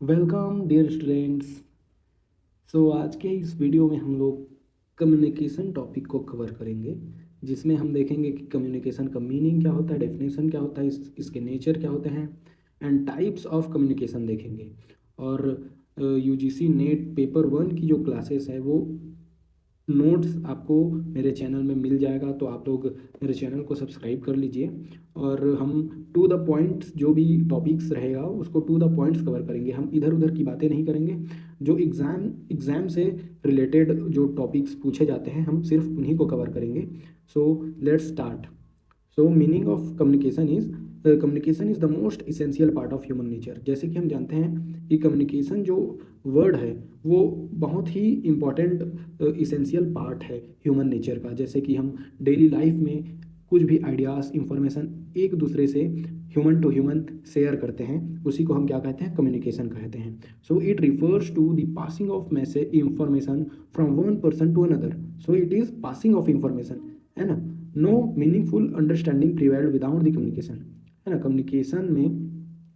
Welcome dear students. आज के इस वीडियो में हम लोग कम्युनिकेशन टॉपिक को कवर करेंगे, जिसमें हम देखेंगे कि कम्युनिकेशन का मीनिंग क्या होता है, डेफिनेशन क्या होता है, इसके नेचर क्या होते हैं एंड टाइप्स ऑफ कम्युनिकेशन देखेंगे। और यूजीसी नेट पेपर 1 की जो क्लासेस है वो नोट्स आपको मेरे चैनल में मिल जाएगा, तो आप लोग मेरे चैनल को सब्सक्राइब कर लीजिए। और हम टू द पॉइंट्स जो भी टॉपिक्स रहेगा उसको टू द पॉइंट्स कवर करेंगे। हम इधर उधर की बातें नहीं करेंगे। जो एग्ज़ाम से रिलेटेड जो टॉपिक्स पूछे जाते हैं हम सिर्फ उन्हीं को कवर करेंगे। So let's start. So meaning of communication is the most essential part of human nature. जैसे कि हम जानते हैं कि कम्युनिकेशन जो वर्ड है वो बहुत ही इम्पॉर्टेंट इसेंशियल पार्ट है ह्यूमन नेचर का। जैसे कि हम डेली लाइफ में कुछ भी आइडियाज़ इंफॉर्मेशन एक दूसरे से ह्यूमन टू ह्यूमन शेयर करते हैं, उसी को हम क्या कहते हैं, कम्युनिकेशन कहते हैं। So it refers to the passing of message information from one person to another. So it is passing of information, है ना। No meaningful understanding prevailed without the communication, है ना। कम्युनिकेशन में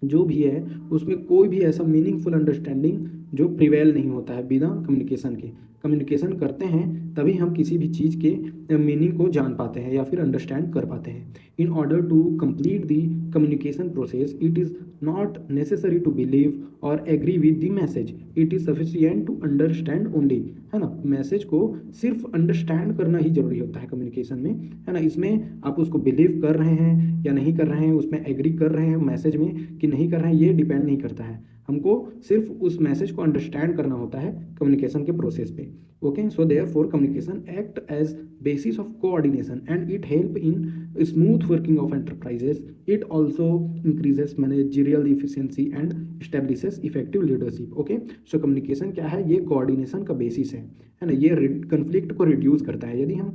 जो भी है उसमें कोई भी ऐसा मीनिंगफुल अंडरस्टैंडिंग जो प्रिवेल नहीं होता है बिना कम्युनिकेशन के। कम्युनिकेशन करते हैं तभी हम किसी भी चीज़ के मीनिंग को जान पाते हैं या फिर अंडरस्टैंड कर पाते हैं। In order to complete the communication process it is not necessary to believe or agree with the message, it is sufficient to understand only, है ना। मैसेज को सिर्फ अंडरस्टैंड करना ही जरूरी होता है कम्युनिकेशन में, है ना। इसमें आप उसको बिलीव कर रहे हैं या नहीं कर रहे हैं, उसमें एग्री कर रहे हैं मैसेज में कि नहीं कर रहे हैं, ये डिपेंड नहीं करता है। हमको सिर्फ उस मैसेज को अंडरस्टैंड करना होता है कम्युनिकेशन के प्रोसेस पे। Okay, so therefore communication act as basis of coordination and it help in smooth working of enterprises. It also increases managerial efficiency and establishes effective leadership. Okay, so communication क्या है, ये coordination का basis है ना। ये conflict को reduce करता है। यदि हम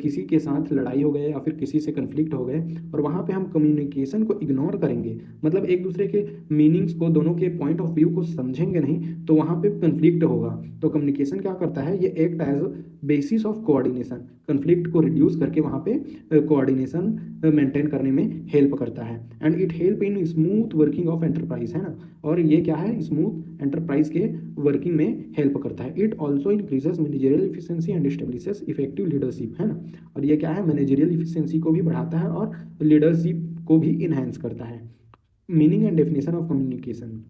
किसी के साथ लड़ाई हो गए या फिर किसी से कंफ्लिक्ट हो गए और वहाँ पे हम कम्युनिकेशन को इग्नोर करेंगे, मतलब एक दूसरे के मीनिंग्स को, दोनों के पॉइंट ऑफ व्यू को समझेंगे नहीं, तो वहाँ पे कंफ्लिक्ट होगा। तो कम्युनिकेशन क्या करता है, ये act as basis of coordination, conflict को रिड्यूस करके वहाँ पे कोऑर्डिनेशन मेंटेन करने में हेल्प करता है। And it help in smooth working of enterprise, है ना। और ये क्या है, स्मूथ एंटरप्राइज के वर्किंग में हेल्प करता है। It also increases managerial efficiency and establishes effective leadership, है ना। और ये क्या है, मैनेजरियल इफिशियंसी को भी बढ़ाता है और लीडरशिप को भी इन्हेंस करता है। Meaning and definition of communication.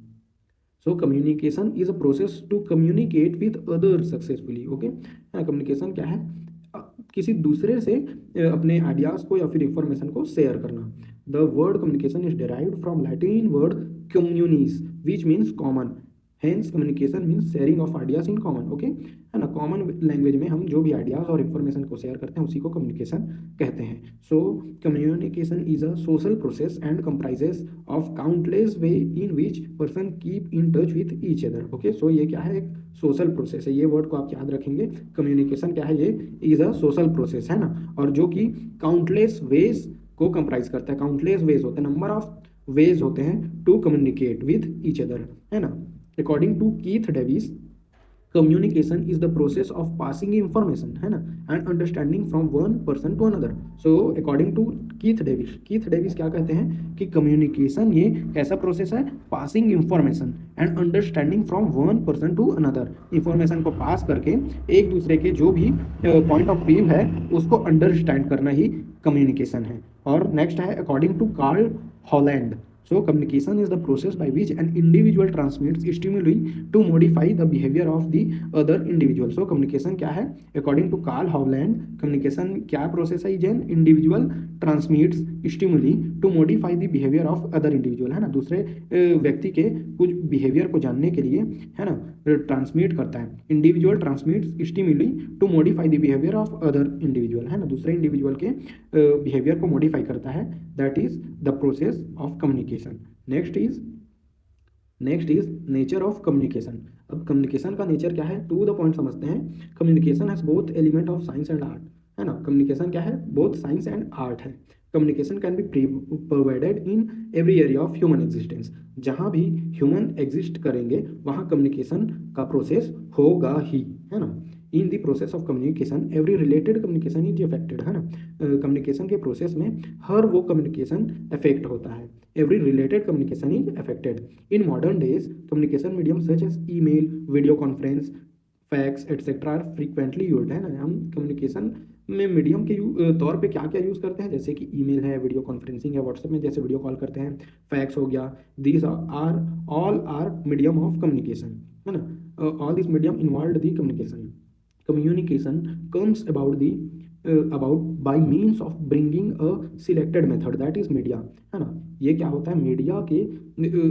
So communication is a process to communicate with other successfully. Okay, communication क्या है, किसी दूसरे से अपने आइडियाज़ को या फिर इंफॉर्मेशन को शेयर करना। The word communication is derived from Latin word communis which means common. Hence communication means sharing of ideas in common. Okay, है ना। कॉमन लैंग्वेज में हम जो भी आइडियाज़ और इन्फॉर्मेशन को शेयर करते हैं उसी को कम्युनिकेशन कहते हैं। So communication is a social process and comprises of countless way in which person keep in touch with each other. Okay, so ये क्या है, एक सोशल प्रोसेस है। ये वर्ड को आप याद रखेंगे, कम्युनिकेशन क्या है, ये इज अ सोशल प्रोसेस, है ना। और जो कि काउंटलेस वेज को कंप्राइज करता है। काउंटलेस वेज होते हैं, नंबर ऑफ वेज होते हैं to communicate with each other, है ना। According to Keith Davis, communication is the process of passing information, है ना, and understanding from one person to another. So according to Keith Davis क्या कहते हैं कि कम्युनिकेशन ये कैसा प्रोसेस है, passing information and understanding from one person to another. Information को पास करके एक दूसरे के जो भी पॉइंट ऑफ व्यू है उसको अंडरस्टैंड करना ही कम्युनिकेशन है। और नेक्स्ट है according to Carl Holland. So communication is the process by which an individual transmits stimuli to modify the behavior of the other individual. So communication क्या है, according to Carl Howland, communication क्या process है, an individual transmits stimuli to modify the behavior of other individual, है ना। दूसरे व्यक्ति के कुछ बिहेवियर को जानने के लिए, है ना, ट्रांसमिट करता है। Individual transmits stimuli to modify the behaviour of other individual, है ना, दूसरे इंडिविजुअल के बिहेवियर को मॉडिफाई करता है। That is the process of communication. Next is nature of communication. अब कम्युनिकेशन का नेचर क्या है, टू द पॉइंट समझते हैं। Communication has both element of science and art, है ना। कम्युनिकेशन क्या है, बोथ साइंस एंड आर्ट है। Communication can be provided in every area of human existence. जहाँ भी ह्यूमन एग्जिस्ट करेंगे वहाँ कम्युनिकेशन का प्रोसेस होगा ही, है ना। In the process of communication every related communication is affected, है ना। कम्युनिकेशन के प्रोसेस में हर वो कम्युनिकेशन अफेक्ट होता है, every related communication is affected. In modern days communication medium such as email, video conference, fax etcetera are frequently used, है ना। हम कम्युनिकेशन में मीडियम के तौर पे क्या क्या यूज़ करते हैं, जैसे कि ईमेल है, वीडियो कॉन्फ्रेंसिंग है, व्हाट्सएप में जैसे वीडियो कॉल करते हैं, फैक्स हो गया, these are all are medium of communication, है ना। All this medium involve the communication. Communication comes about by means of bringing a selected method that is media, है ना। ये क्या होता है, मीडिया के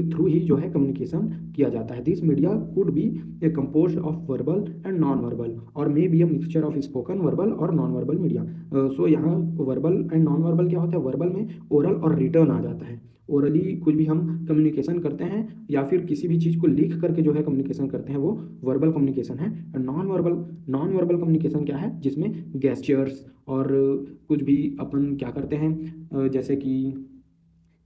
थ्रू ही जो है कम्युनिकेशन किया जाता है। This media could be compose of verbal and non verbal or may be a mixture of spoken verbal or non verbal media. So यहाँ वर्बल एंड नॉन वर्बल क्या होता है, वर्बल में ओरल और रिटर्न आ जाता है। ओरली कुछ भी हम कम्युनिकेशन करते हैं या फिर किसी भी चीज़ को लिख करके जो है कम्युनिकेशन करते हैं, वो वर्बल कम्युनिकेशन है। नॉन वर्बल कम्युनिकेशन क्या है, जिसमें गेस्चर्स और कुछ भी अपन क्या करते हैं, जैसे कि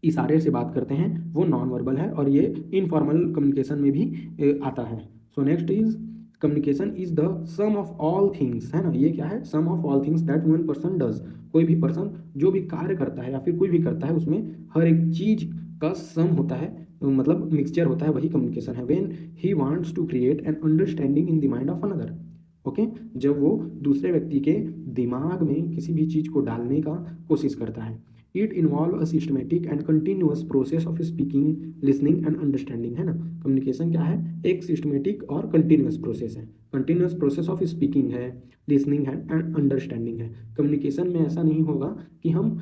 इशारे से बात करते हैं, वो नॉन वर्बल है और ये इनफॉर्मल कम्युनिकेशन में भी आता है। So next is communication is the sum of all things, है ना। ये क्या है, sum of all things that one person does. कोई भी पर्सन जो भी कार्य करता है या फिर कोई भी करता है, उसमें हर एक चीज का सम होता है, मतलब मिक्सचर होता है, वही कम्युनिकेशन है। When he wants to create an understanding in the mind of another, okay, जब वो दूसरे व्यक्ति के दिमाग में किसी भी चीज़ को डालने का कोशिश करता है। It involve a systematic and continuous process of speaking, listening and understanding, है ना। कम्युनिकेशन क्या है, एक सिस्टमेटिक और कंटिन्यूअस प्रोसेस है। कंटिन्यूअस प्रोसेस ऑफ स्पीकिंग है, लिसनिंग है एंड अंडरस्टैंडिंग है। कम्युनिकेशन में ऐसा नहीं होगा कि हम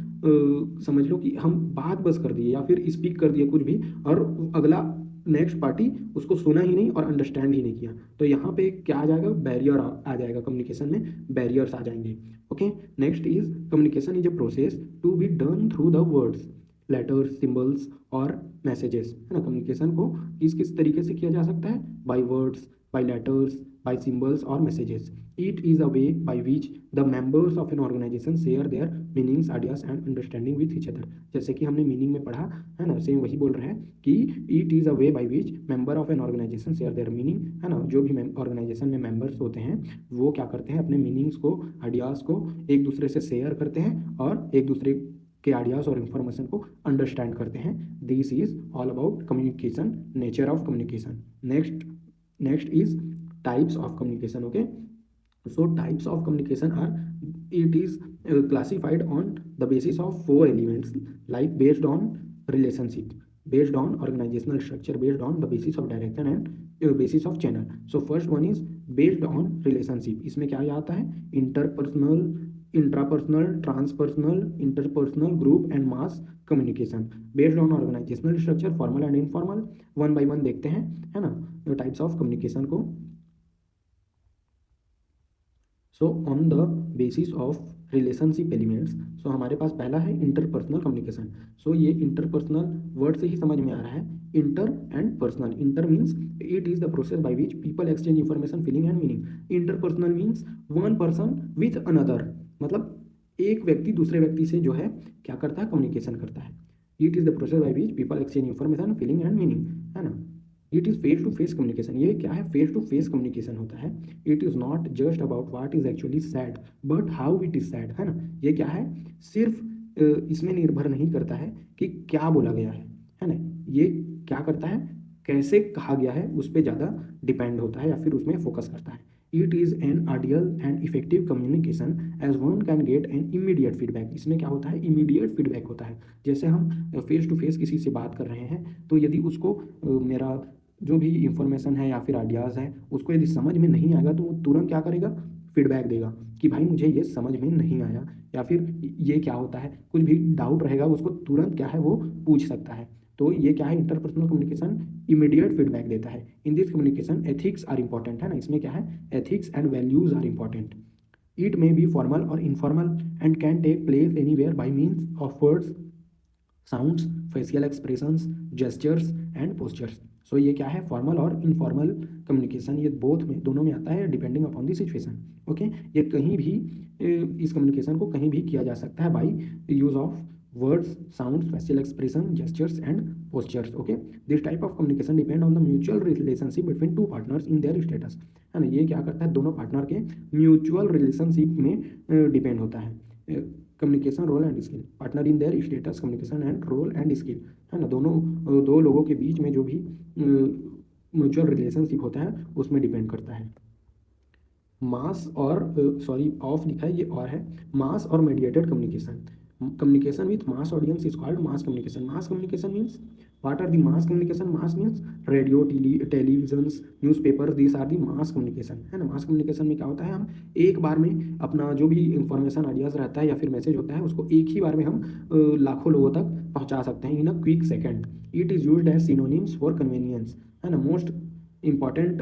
समझ लो कि हम बात बस कर दिए या फिर स्पीक कर दिए कुछ भी और अगला नेक्स्ट पार्टी उसको सुना ही नहीं और अंडरस्टैंड ही नहीं किया, तो यहाँ पे क्या आ जाएगा, बैरियर आ जाएगा, कम्युनिकेशन में बैरियर्स आ जाएंगे। Okay, next is communication is a process to be done through the words, letters, symbols और मैसेजेस, है ना। कम्युनिकेशन को किस किस तरीके से किया जा सकता है, by words, by letters, by symbols और messages. It is a way by which the members of an organisation share their meanings, ideas and understanding with each other. जैसे कि हमने मीनिंग में पढ़ा, है ना, सेम वही बोल रहे हैं कि it is a way by which member of an organisation share their meaning, है ना। जो भी ऑर्गेनाइजेशन में मेंबर्स होते हैं वो क्या करते हैं, अपने मीनिंग्स को, आइडियाज़ को एक दूसरे से शेयर करते हैं और एक दूसरे के आइडियाज़ और इन्फॉर्मेशन को अंडरस्टैंड करते हैं। This is all about communication, nature of communication. Next is types of communication. Okay, so types of communication are, it is classified on the basis of four elements, like based on relationship, based on organizational structure, based on the basis of direction and basis of channel. So first one is based on relationship. इसमें क्या आता है, interpersonal, intrapersonal, transpersonal, interpersonal, group and mass communication. Based on organizational structure, formal and informal, one by one देखते हैं, है ना, types of communication को। So on the basis of relationship elements, so हमारे पास पहला है इंटरपर्सनल कम्युनिकेशन। सो ये इंटरपर्सनल वर्ड से ही समझ में आ रहा है, inter and personal. Inter means it is the process by which people exchange information, feeling and meaning. Interpersonal means one person with another, मतलब एक व्यक्ति दूसरे व्यक्ति से जो है क्या करता है, कम्युनिकेशन करता है। It is the process by which people exchange information, feeling and meaning, है ना। It is face to face communication. ये क्या है, फेस टू फेस कम्युनिकेशन होता है। It is not just about what is actually said but how it is said, है ना। ये क्या है, सिर्फ इसमें निर्भर नहीं करता है कि क्या बोला गया है ना। ये क्या करता है, कैसे कहा गया है, उस पर ज़्यादा डिपेंड होता है या फिर उसमें फोकस करता है। It is an ideal and effective communication as one can get an immediate feedback. इसमें क्या होता है, इमीडिएट फीडबैक होता है। जैसे हम फेस टू फेस किसी से बात कर रहे हैं, तो यदि उसको मेरा जो भी इंफॉर्मेशन है या फिर आइडियाज़ है, उसको यदि समझ में नहीं आएगा तो वो तुरंत क्या करेगा, फीडबैक देगा कि भाई मुझे ये समझ में नहीं आया, या फिर ये क्या होता है, कुछ भी डाउट रहेगा उसको तुरंत क्या है वो पूछ सकता है। तो ये क्या है, इंटरपर्सनल कम्युनिकेशन इमीडिएट फीडबैक देता है। In this communication ethics are important, है ना। इसमें क्या है, ethics and values are important. It may be formal or informal and can take place anywhere by means of words, sounds, facial expressions, gestures and postures. So ये क्या है, formal or informal communication, ये both में, दोनों में आता है, depending upon the situation. Okay, ये कहीं भी इस कम्युनिकेशन को कहीं भी किया जा सकता है by use of words, sounds, facial expression, gestures and postures. Okay, this type of communication depend on the mutual relationship between two partners in their status, है ना। ये क्या करता है, दोनों पार्टनर के म्यूचुअल रिलेशनशिप में डिपेंड होता है। Communication role and skill, partner in their status, communication and role and skill, है ना। दोनों दो लोगों के बीच में जो भी म्यूचुअल रिलेशनशिप होता है उसमें डिपेंड करता है। मास और सॉरी ऑफ लिखा है, ये और है। मास और mediated communication, communication with mass audience is called mass communication. Mass communication means, what are the mass communication? Mass means radio, televisions, newspapers, these are the mass communication, है ना। mass communication में क्या होता है, हम एक बार में अपना जो भी इंफॉर्मेशन आइडियाज रहता है या फिर मैसेज होता है उसको एक ही बार में हम लाखों लोगों तक पहुंचा सकते हैं in a quick second. It is used as synonyms for convenience, है ना। मोस्ट इंपॉर्टेंट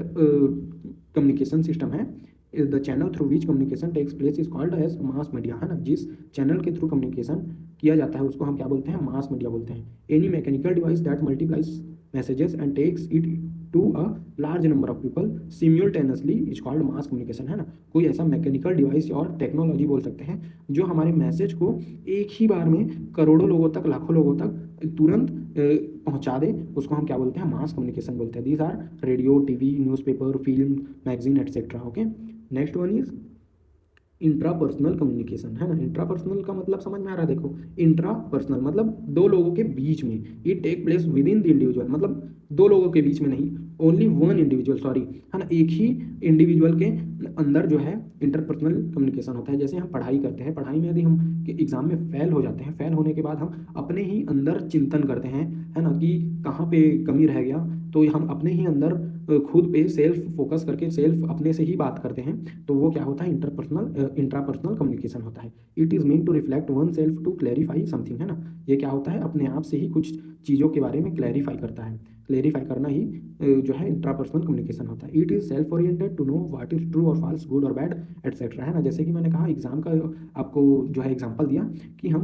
कम्युनिकेशन सिस्टम है the channel through which communication takes place is called as mass media, है ना। जिस चैनल के थ्रू कम्युनिकेशन किया जाता है उसको हम क्या बोलते हैं, मास मीडिया बोलते हैं। Any mechanical device that multiplies messages and takes it to a large number of people simultaneously is called mass communication, है ना। कोई ऐसा मैकेनिकल डिवाइस और टेक्नोलॉजी बोल सकते हैं जो हमारे मैसेज को एक ही बार में करोड़ों लोगों तक, लाखों लोगों तक तुरंत पहुंचा दे, उसको हम क्या बोलते हैं, मास कम्युनिकेशन बोलते हैं। These are radio, TV, newspaper, film, magazine etcetera. Okay, next one is intrapersonal communication, है ना। इंट्रापर्सनल का मतलब समझ में आ रहा है, देखो इंट्रापर्सनल मतलब दो लोगों के बीच में, it take place within the individual, मतलब दो लोगों के बीच में नहीं, ओनली वन इंडिविजुअल, सॉरी, है ना। एक ही इंडिविजुअल के अंदर जो है इंटरपर्सनल कम्युनिकेशन होता है। जैसे हम पढ़ाई करते हैं, पढ़ाई में यदि हम एग्जाम में फेल हो जाते हैं, फेल होने के बाद हम अपने ही अंदर चिंतन करते हैं, है ना, कि कहाँ पे कमी रह गया, तो हम अपने ही अंदर खुद पे सेल्फ फोकस करके सेल्फ अपने से ही बात करते हैं, तो वो क्या होता है, इंट्रापर्सनल कम्युनिकेशन होता है। It is mean to reflect oneself to clarify something, है ना। ये क्या होता है, अपने आप से ही कुछ चीज़ों के बारे में क्लैरिफाई करता है, क्लैरिफाई करना ही जो है इंट्रापर्सनल कम्युनिकेशन होता है। It is self oriented to know what is true और फॉल्स, गुड और बैड एटसेट्रा, है ना। जैसे कि मैंने कहा एग्जाम का आपको जो है एग्जाम्पल दिया कि हम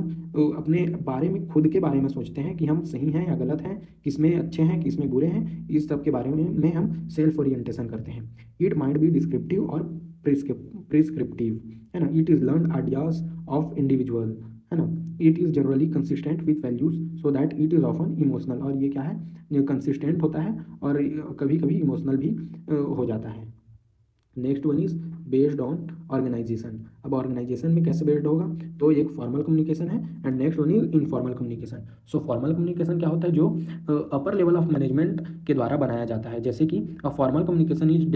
अपने बारे में, खुद के बारे में सोचते हैं कि हम सही हैं या गलत हैं, किसमें अच्छे हैं किसमें बुरे हैं, इस सब के बारे में हम सेल्फ ओरिएंटेशन करते हैं। इट माइट बी डिस्क्रिप्टिव और प्रिस्क्रिप्टिव, है ना। It is learn ideas of individual, है ना। It is generally consistent with values so that it is often emotional, और ये क्या है, कंसिस्टेंट होता है और कभी कभी इमोशनल भी हो जाता है। Next one is based on organisation. अब ऑर्गेनाइजेशन में कैसे बेस्ड होगा, तो एक फॉर्मल कम्युनिकेशन है and next one is informal communication. So formal communication क्या होता है, जो अपर लेवल ऑफ मैनेजमेंट के द्वारा बनाया जाता है। जैसे कि a formal communication is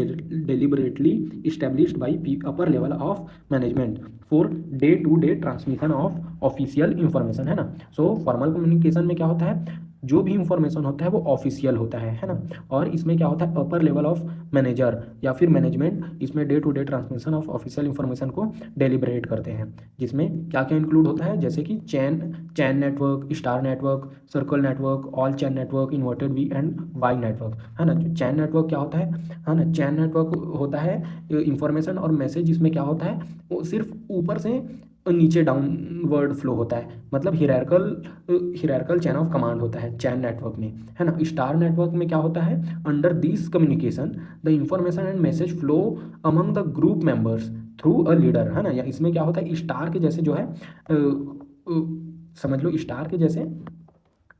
deliberately established by upper level of management for day to day transmission of official information, है ना। सो फॉर्मल कम्युनिकेशन में क्या होता है, जो भी इंफॉर्मेशन होता है वो ऑफिशियल होता है ना। और इसमें क्या होता है, अपर लेवल ऑफ मैनेजर या फिर मैनेजमेंट इसमें day to day transmission of official information को डेलिब्रेट करते हैं, जिसमें क्या क्या इंक्लूड होता है, जैसे कि chain network, star network, circle network, all chain network, inverted V and Y network, है ना। चैन नेटवर्क क्या होता है ना, चैन नेटवर्क होता है इंफॉर्मेशन और मैसेज, इसमें क्या होता है, वो सिर्फ ऊपर से नीचे डाउनवर्ड फ्लो होता है, मतलब हियरार्कल चैन ऑफ कमांड होता है चैन नेटवर्क में, है ना। स्टार नेटवर्क में क्या होता है, under this communication the information and message flow among the group members through a leader, है ना। या इसमें क्या होता है, स्टार के जैसे जो है समझ लो स्टार के जैसे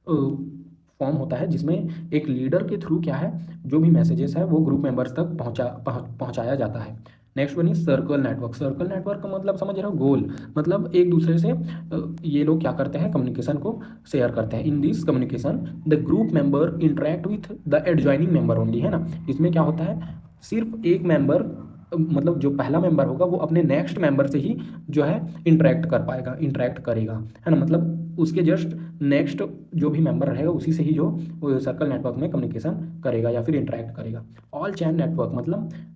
फॉर्म होता है, जिसमें एक लीडर के थ्रू क्या है, जो भी मैसेजेस है वो ग्रुप मेंबर्स तक पहुंचाया जाता है। Next one is circle network. Circle network का मतलब समझ रहे हो, गोल, मतलब एक दूसरे से ये लोग क्या करते हैं, कम्युनिकेशन को शेयर करते हैं। इन this communication the group member interact with the adjoining member only, है ना। इसमें क्या होता है, सिर्फ एक मेंबर, मतलब जो पहला मेंबर होगा वो अपने नेक्स्ट मेंबर से ही जो है इंटरेक्ट करेगा, है ना। मतलब उसके जस्ट नेक्स्ट जो भी मेंबर रहेगा उसी से ही जो सर्कल नेटवर्क में कम्युनिकेशन करेगा या फिर इंटरेक्ट करेगा। ऑल चैन नेटवर्क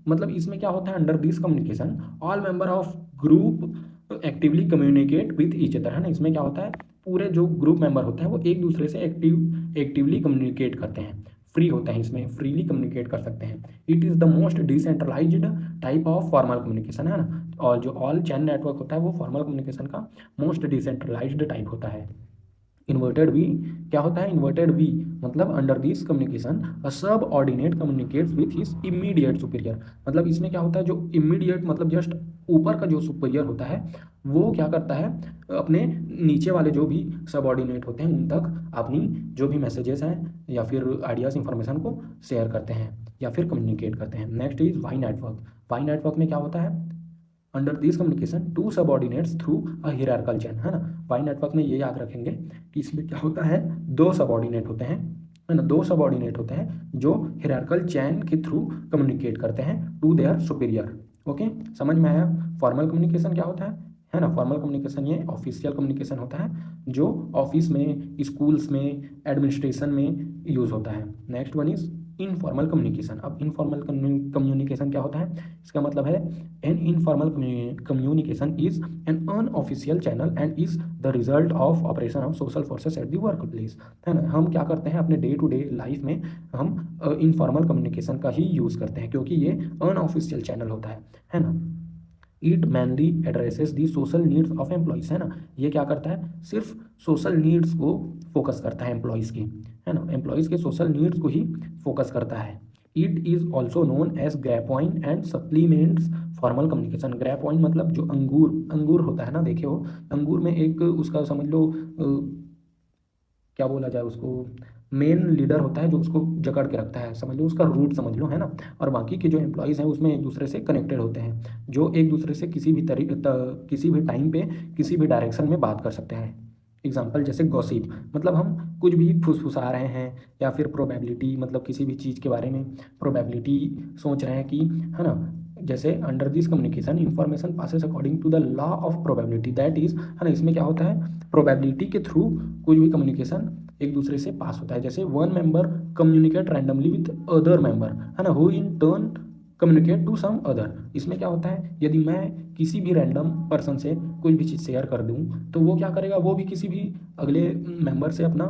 मतलब इसमें क्या होता है, under this communication all member of group actively communicate with each other, है ना। इसमें क्या होता है, पूरे जो ग्रुप मेंबर होते हैं वो एक दूसरे से एक्टिवली कम्युनिकेट करते हैं, फ्री होते हैं, इसमें फ्रीली कम्युनिकेट कर सकते हैं। It is the most decentralised type of formal communication, है ना। और जो ऑल चैन नेटवर्क होता है वो फॉर्मल कम्युनिकेशन का मोस्ट डिसेंट्रलाइज्ड टाइप होता है। इन्वर्टेड वी क्या होता है, इन्वर्टेड वी मतलब अंडर दिस कम्युनिकेशन अ सब ordinate communicates with his immediate superior. मतलब इसमें क्या होता है, जो इमीडिएट मतलब जस्ट ऊपर का जो सुपीरियर होता है वो क्या करता है, अपने नीचे वाले जो भी सबऑर्डिनेट होते हैं उन तक अपनी जो भी मैसेजेस हैं या फिर आइडियाज़ इंफॉर्मेशन को शेयर करते हैं या फिर कम्युनिकेट करते हैं। Next is Y network. Y network में क्या होता है, under this communication to subordinates through a hierarchical chain, है ना। वाई नेटवर्क में ये याद रखेंगे कि इसमें क्या होता है, दो सबऑर्डिनेट होते हैं, है ना, दो सबऑर्डिनेट होते हैं जो हियरार्कल चेन के थ्रू कम्युनिकेट करते हैं टू देयर सुपीरियर। ओके, समझ में आया। फॉर्मल कम्युनिकेशन क्या होता है ना। फॉर्मल कम्युनिकेशन ये ऑफिशियल कम्युनिकेशन होता है जो ऑफिस में, स्कूल्स में, एडमिनिस्ट्रेशन में यूज़ होता है। Next one is informal communication. अब इनफॉर्मल कम्युनिकेशन क्या होता है, इसका मतलब है an informal communication is an unofficial channel and is the result of operation of social forces at the work place, है ना। हम क्या करते हैं अपने डे टू डे लाइफ में, हम इनफॉर्मल कम्युनिकेशन का ही यूज़ करते हैं क्योंकि ये अनऑफिशियल चैनल होता है ना। It mainly addresses the social needs of employees, है ना। ये क्या करता है, सिर्फ सोशल नीड्स को फोकस करता है एम्प्लॉयज़ की, है ना, एम्प्लॉयज़ के सोशल नीड्स को ही फोकस करता है। It is also known as grapevine and supplements formal communication. Grapevine मतलब जो अंगूर अंगूर होता है ना, देखे हो अंगूर में एक उसका समझ लो क्या बोला जाए उसको, मेन लीडर होता है जो उसको जकड़ के रखता है, समझ लो उसका रूट समझ लो, है ना। और बाकी के जो एम्प्लॉयज़ हैं उसमें एक दूसरे से कनेक्टेड होते हैं, जो एक दूसरे से किसी भी किसी भी टाइम पे किसी भी डायरेक्शन में बात कर सकते हैं। एग्जाम्पल जैसे गॉसिप, मतलब हम कुछ भी फुसफुसा रहे हैं या फिर प्रोबेबिलिटी मतलब किसी भी चीज़ के बारे में प्रोबेबिलिटी सोच रहे हैं कि, है ना। जैसे under this communication information passes according to the law of probability, that is, है ना। इसमें क्या होता है, प्रोबेबिलिटी के थ्रू कुछ भी कम्युनिकेशन एक दूसरे से पास होता है। जैसे one member communicate randomly with other member, है ना, who in turn communicate to some other. इसमें क्या होता है, यदि मैं किसी भी रैंडम पर्सन से कोई भी चीज़ शेयर कर दूं तो वो क्या करेगा, वो भी किसी भी अगले मेंबर से अपना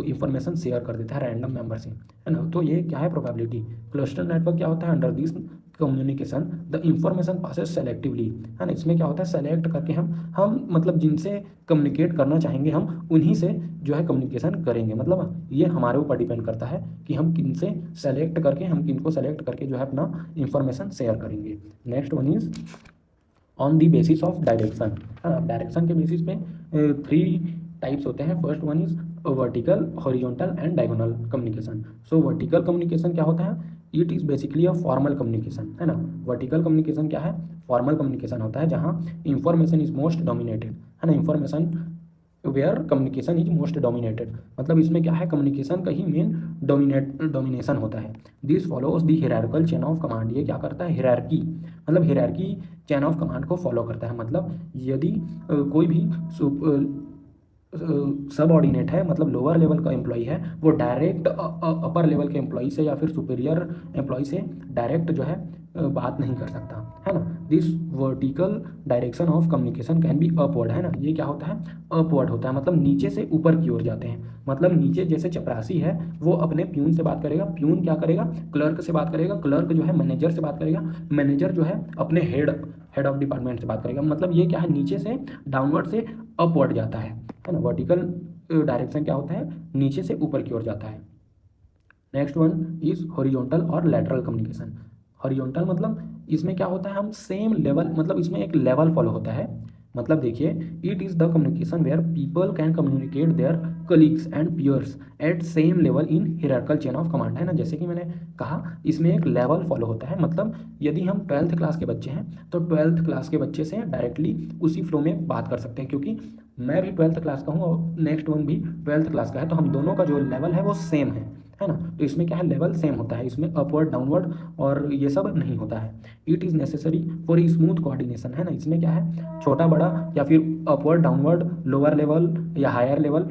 इंफॉर्मेशन शेयर कर देता है रैंडम मेंबर से, है ना। तो ये क्या है, प्रोबेबिलिटी। क्लस्टर नेटवर्क क्या होता है, under this communication the information passes selectively, है ना। इसमें क्या होता है, सेलेक्ट करके हम मतलब जिनसे कम्युनिकेट करना चाहेंगे हम उन्हीं से जो है कम्युनिकेशन करेंगे। मतलब ये हमारे ऊपर डिपेंड करता है कि हम किन से सेलेक्ट करके, हम किन को सेलेक्ट करके जो है अपना इंफॉर्मेशन शेयर करेंगे। Next one is on the basis of direction, है ना। डायरेक्शन के बेसिस पे 3 टाइप्स होते हैं। First one is vertical, horizontal and diagonal communication. So vertical communication क्या होता है, it is basically a formal communication, है ना। वर्टिकल कम्युनिकेशन क्या है, फॉर्मल कम्युनिकेशन होता है जहाँ इंफॉर्मेशन इज मोस्ट डोमिनेटेड, है ना। Information where communication is most dominated, मतलब इसमें क्या है, कम्युनिकेशन का ही मेन डोमिनेशन होता है। This follows the hierarchical chain of command. ये क्या करता है, हियरार्की मतलब हियरार्की चेन ऑफ कमांड को फॉलो करता है। मतलब यदि कोई भी सब ऑर्डिनेट है, मतलब लोअर लेवल का एम्प्लॉई है, वो डायरेक्ट अपर लेवल के एम्प्लॉई से या फिर सुपीरियर एम्प्लॉई से डायरेक्ट जो है बात नहीं कर सकता, है ना। This vertical direction of communication can be upward, है ना। ये क्या होता है, अपवर्ड होता है, मतलब नीचे से ऊपर की ओर जाते हैं। मतलब नीचे जैसे चपरासी है वो अपने प्यून से बात करेगा, प्यून क्या करेगा, क्लर्क से बात करेगा, क्लर्क जो है मैनेजर से बात करेगा, मैनेजर जो है अपने हेड ऑफ डिपार्टमेंट से बात करेगा। मतलब ये क्या है, नीचे से डाउनवर्ड से अपवर्ड जाता है ना। वर्टिकल डायरेक्शन क्या होता है, नीचे से ऊपर की ओर जाता है। नेक्स्ट वन इज हॉरिजॉन्टल और लैटरल कम्युनिकेशन। हॉरिजॉन्टल मतलब इसमें क्या होता है, हम सेम लेवल, मतलब इसमें एक लेवल फॉलो होता है। मतलब देखिए, it is the communication where people can communicate their colleagues and peers at same level in hierarchical chain of command, है ना। जैसे कि मैंने कहा इसमें एक लेवल फॉलो होता है। मतलब यदि हम 12th क्लास के बच्चे हैं तो 12th क्लास के बच्चे से डायरेक्टली उसी फ्लो में बात कर सकते हैं, क्योंकि मैं भी 12th क्लास का हूँ और नेक्स्ट वन भी 12th क्लास का है, तो हम दोनों का जो लेवल है वो सेम है ना। तो इसमें क्या है, लेवल सेम होता है, इसमें अपवर्ड डाउनवर्ड और ये सब नहीं होता है। It is necessary for smooth coordination, है ना। इसमें क्या है, छोटा बड़ा या फिर अपवर्ड डाउनवर्ड लोअर लेवल या हायर लेवल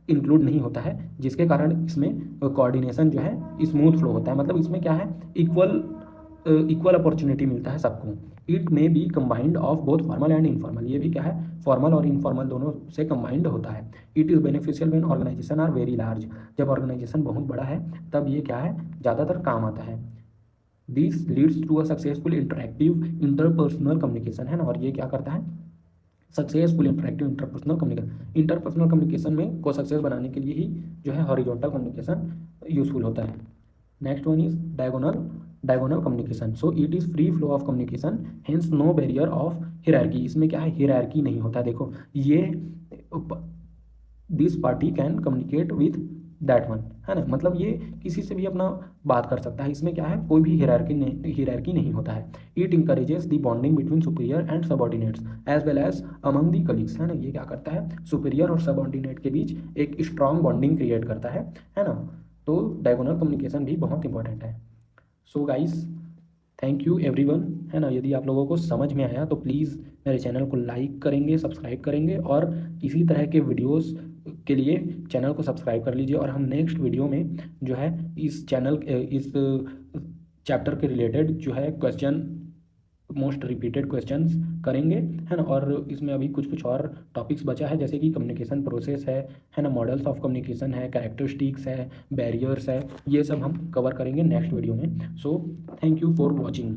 इंक्लूड नहीं होता है, जिसके कारण इसमें कोऑर्डिनेशन जो है स्मूथ फ्लो होता है। मतलब इसमें क्या है, इक्वल अपॉर्चुनिटी मिलता है सबको। It may B combined of both formal and informal. ये भी क्या है, फॉर्मल और इनफॉर्मल दोनों से कंबाइंड होता है। It is beneficial when organisation are very large. जब ऑर्गेनाइजेशन बहुत बड़ा है तब ये क्या है, ज़्यादातर काम आता है। This leads to a successful interactive interpersonal communication, है ना। और ये क्या करता है, सक्सेसफुल इंटरेक्टिव इंटरपर्सनल कम्युनिकेशन में को सक्सेस बनाने के लिए ही जो है हॉरिजॉन्टल कम्युनिकेशन यूजफुल होता है। Next one is diagonal communication. So it is free flow of communication, hence no barrier of hierarchy. इसमें क्या है, हियरार्की नहीं होता। देखो ये this party can communicate with that one, है ना, मतलब ये किसी से भी अपना बात कर सकता है। इसमें क्या है, कोई भी हियरार्की नहीं होता है। It encourages the bonding between superior and subordinates as well as among the colleagues, है ना। ये क्या करता है, सुपीरियर और सबऑर्डिनेट के बीच एक स्ट्रॉन्ग बॉन्डिंग क्रिएट करता है ना। तो डायगोनल कम्युनिकेशन भी बहुत इंपॉर्टेंट है। So guys, thank you everyone, है ना। यदि आप लोगों को समझ में आया तो प्लीज़ मेरे चैनल को लाइक करेंगे, सब्सक्राइब करेंगे, और इसी तरह के वीडियोस के लिए चैनल को सब्सक्राइब कर लीजिए। और हम नेक्स्ट वीडियो में जो है इस चैप्टर के रिलेटेड जो है क्वेश्चन, मोस्ट रिपीटेड क्वेश्चंस करेंगे, है ना। और इसमें अभी कुछ कुछ और टॉपिक्स बचा है, जैसे कि कम्युनिकेशन प्रोसेस है ना, मॉडल्स ऑफ कम्युनिकेशन है, कैरेक्टरिस्टिक्स है, बैरियर्स है, ये सब हम कवर करेंगे नेक्स्ट वीडियो में। So thank you for watching.